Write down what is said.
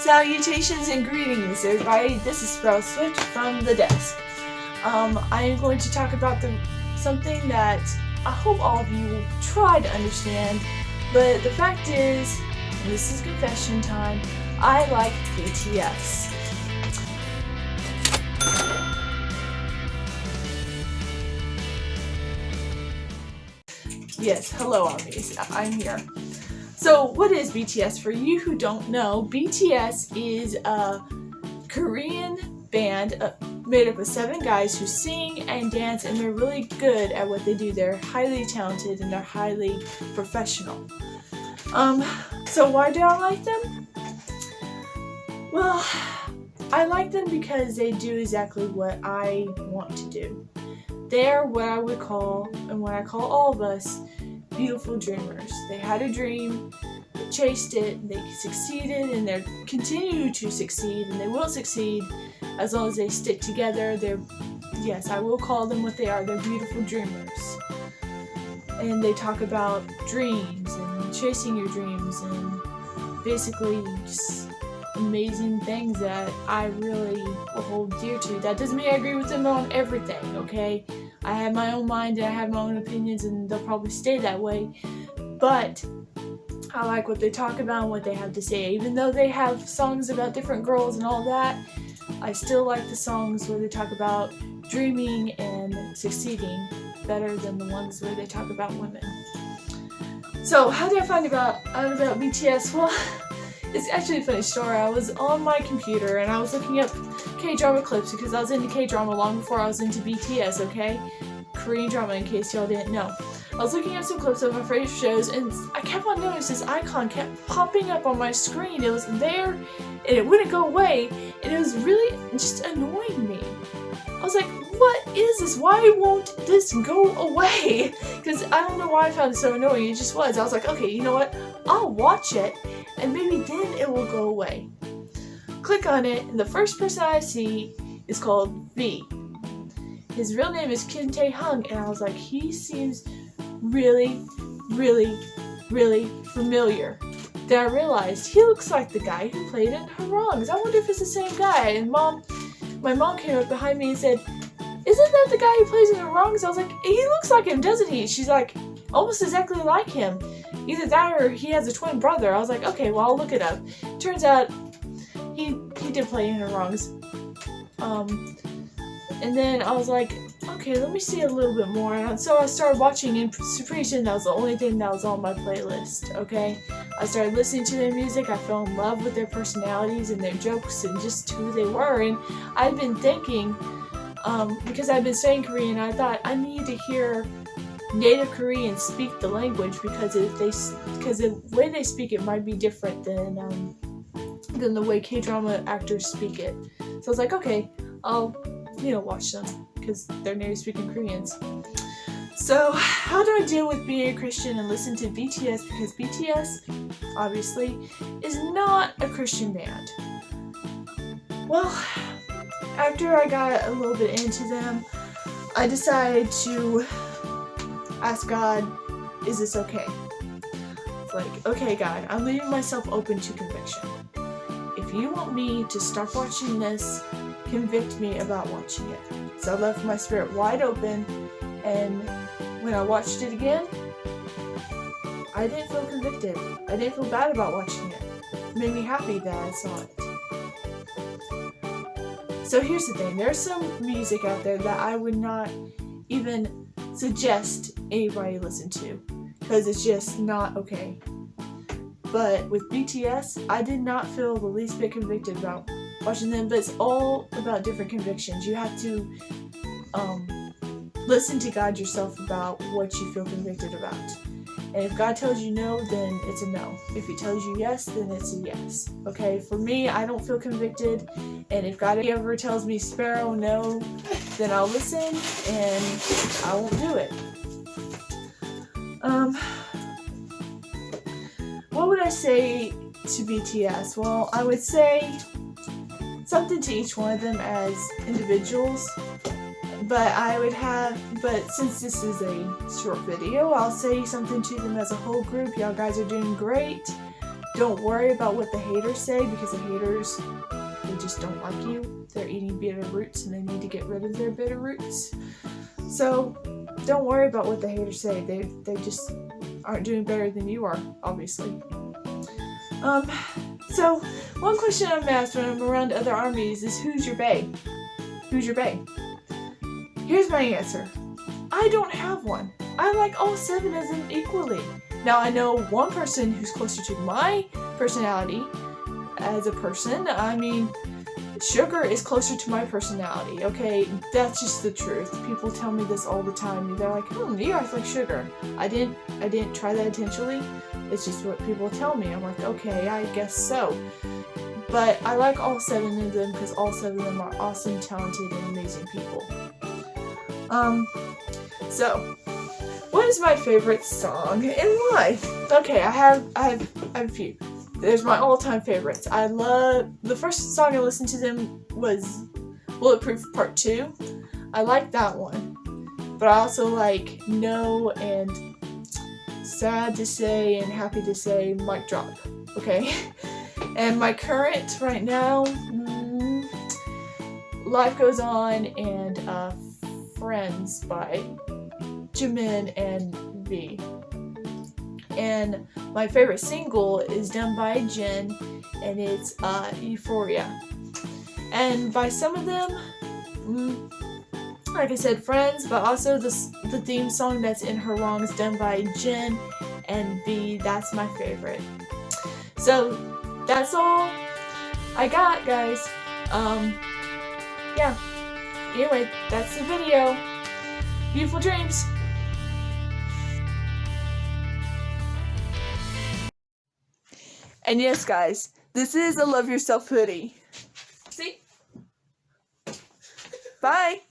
Salutations and greetings, everybody. This is Sprout Swift from the desk. I am going to talk about something that I hope all of you will try to understand, but the fact is, and this is confession time, I like BTS. Yes, hello, obviously. I'm here. So, what is BTS? For you who don't know, BTS is a Korean band made up of 7 guys who sing and dance, and they're really good at what they do. They're highly talented and they're highly professional. So why do I like them? Well, I like them because they do exactly what I want to do. They're what I would call, and what I call all of us, beautiful dreamers. They had a dream, they chased it, they succeeded, and they continue to succeed, and they will succeed as long as they stick together. Yes, I will call them what they are. They're beautiful dreamers. And they talk about dreams and chasing your dreams and basically just amazing things that I really will hold dear to. That doesn't mean I agree with them on everything, okay? I have my own mind and I have my own opinions, and they'll probably stay that way, but I like what they talk about and what they have to say. Even though they have songs about different girls and all that, I still like the songs where they talk about dreaming and succeeding better than the ones where they talk about women. So how did I find out about BTS? Well, it's actually a funny story. I was on my computer and I was looking up K-drama clips because I was into K-drama long before I was into BTS, okay? Korean drama, in case y'all didn't know. I was looking up some clips of my favorite shows, and I kept on noticing this icon kept popping up on my screen. It was there, and it wouldn't go away, and it was really just annoying me. I was like, what is this? Why won't this go away? Because I don't know why I found it so annoying. It just was. I was like, okay, you know what? I'll watch it, and maybe then it will go away. Click on it, and the first person I see is called V. His real name is Kim Tae-hung, and I was like, he seems really, really, really familiar. Then I realized he looks like the guy who played in Harangues. I wonder if it's the same guy. And my mom came up behind me and said, isn't that the guy who plays in Harangues? I was like, he looks like him, doesn't he? She's like, almost exactly like him. Either that or he has a twin brother. I was like, okay, well, I'll look it up. Turns out he did play in Harangues. And then I was like, okay, let me see a little bit more. And so I started watching, and pretty soon that was the only thing that was on my playlist, okay? I started listening to their music. I fell in love with their personalities and their jokes and just who they were. And I've been thinking, because I've been studying Korean, I thought I need to hear native Koreans speak the language, because the way they speak it might be different than the way K-drama actors speak it. So I was like, okay, I'll watch them because they're native speaking Koreans. So how do I deal with being a Christian and listen to BTS? Because BTS, obviously, is not a Christian band. Well, after I got a little bit into them, I decided to ask God, is this okay? It's like, okay, God, I'm leaving myself open to conviction. If you want me to stop watching this, convict me about watching it. So I left my spirit wide open, and when I watched it again, I didn't feel convicted. I didn't feel bad about watching it. It made me happy that I saw it. So here's the thing, there's some music out there that I would not even suggest anybody listen to, because it's just not okay. But with BTS, I did not feel the least bit convicted about watching them, but it's all about different convictions. You have to listen to God yourself about what you feel convicted about. And if God tells you no, then it's a no. If He tells you yes, then it's a yes. Okay, for me, I don't feel convicted, and if God ever tells me Sparrow no, then I'll listen and I won't do it. What would I say to BTS? Well, I would say something to each one of them as individuals, but since this is a short video, I'll say something to them as a whole group. Y'all guys are doing great. Don't worry about what the haters say, because the haters, they just don't like you. They're eating bitter roots and they need to get rid of their bitter roots. So don't worry about what the haters say. They just aren't doing better than you are, obviously. So one question I'm asked when I'm around other armies is, who's your bae? Who's your bae? Here's my answer. I don't have one. I like all 7 of them equally. Now I know one person who's closer to my personality as a person. I mean, Sugar is closer to my personality, okay? That's just the truth. People tell me this all the time. They're like, you act like Sugar. I didn't try that intentionally. It's just what people tell me. I'm like, okay, I guess so. But I like all 7 of them because all 7 of them are awesome, talented, and amazing people. So, what is my favorite song and why? Okay, I have a few. There's my all-time favorites. I love, the first song I listened to them was Bulletproof Part 2. I like that one. But I also like No and Sad to Say and Happy to Say, Mic Drop. Okay? And my current right now, Life Goes On and Friends by Jimin and V. And my favorite single is done by Jin, and it's Euphoria. And by some of them, like I said, Friends, but also the theme song that's in Her Wrongs done by Jin and V. That's my favorite. So that's all I got, guys. Yeah. Anyway, that's the video. Beautiful dreams. And yes, guys, this is a Love Yourself hoodie. See? Bye.